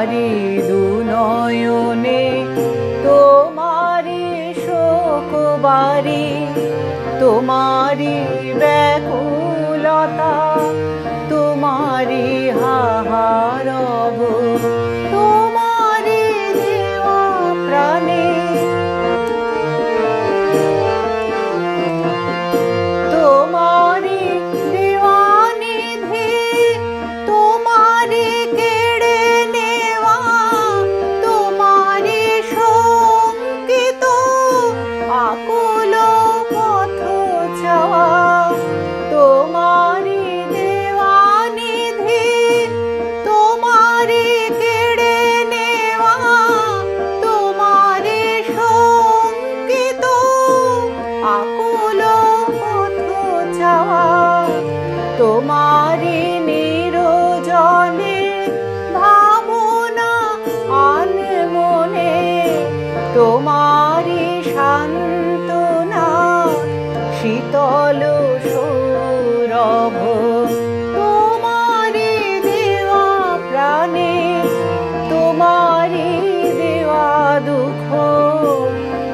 তোমারি দুনয়নে তোমারি শোক বারি, তোমারি ব্যাকুলতা, তোমারি হাহারব, তোমারি দেওয়া প্রাণে। তোমারি দেওয়া নিধি, তোমারি কেড়ে নেওয়া, তোমারি শঙ্কিত আকুল পথ চাওয়া। তোমারি দেওয়া নিধি, তোমারি কেড়ে নেওয়া, তোমারি শঙ্কিত আকুল পথ চাওয়া। তোমারি নিরজনে ভাবনা আনমনে, তোমারি সান্ত্বনা শীতল সৌরভ, তোমারি দেওয়া প্রাণে, তোমারি দেওয়া দুঃখ,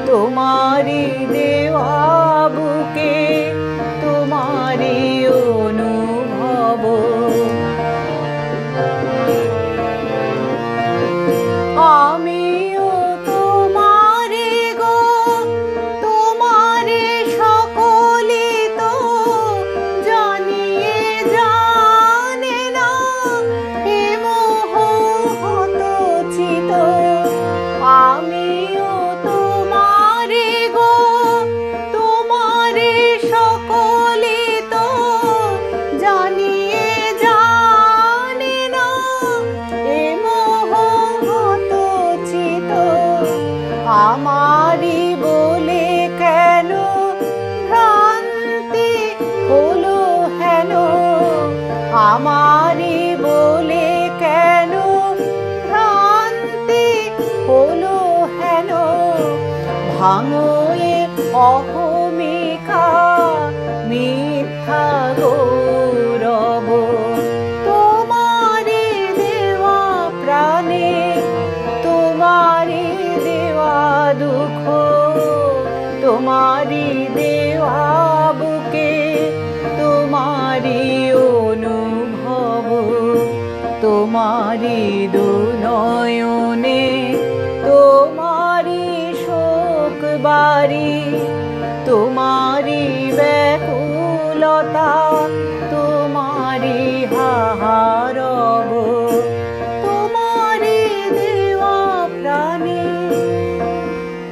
তোমারি দেওয়া বুকে, তোমারি অনুভব। আমিও তোমারি গো, তোমারি সকলই তো জানিয়ে জানে না, এ মোহ হতচিত। আমিও তোমারি গো, তোমারি সকলই তো জানিয়ে জানে না, এ মোহ হতচিত। আমারি বলে কেন ভ্রান্তি হলো হেন, আমারি বলে কেন ভ্রান্তি হলো হেন। ভাঙো এ অহমিকা মিথ্যা গৌরব, তোমারি দেওয়া প্রাণে, তোমারি দেওয়া দুঃখ, তোমারি দেওয়া বুকে, তোমারি অনুভব। তোমারি দুনয়নে তোমারি শোক বারি, তোমারি ব্যাকুলতা,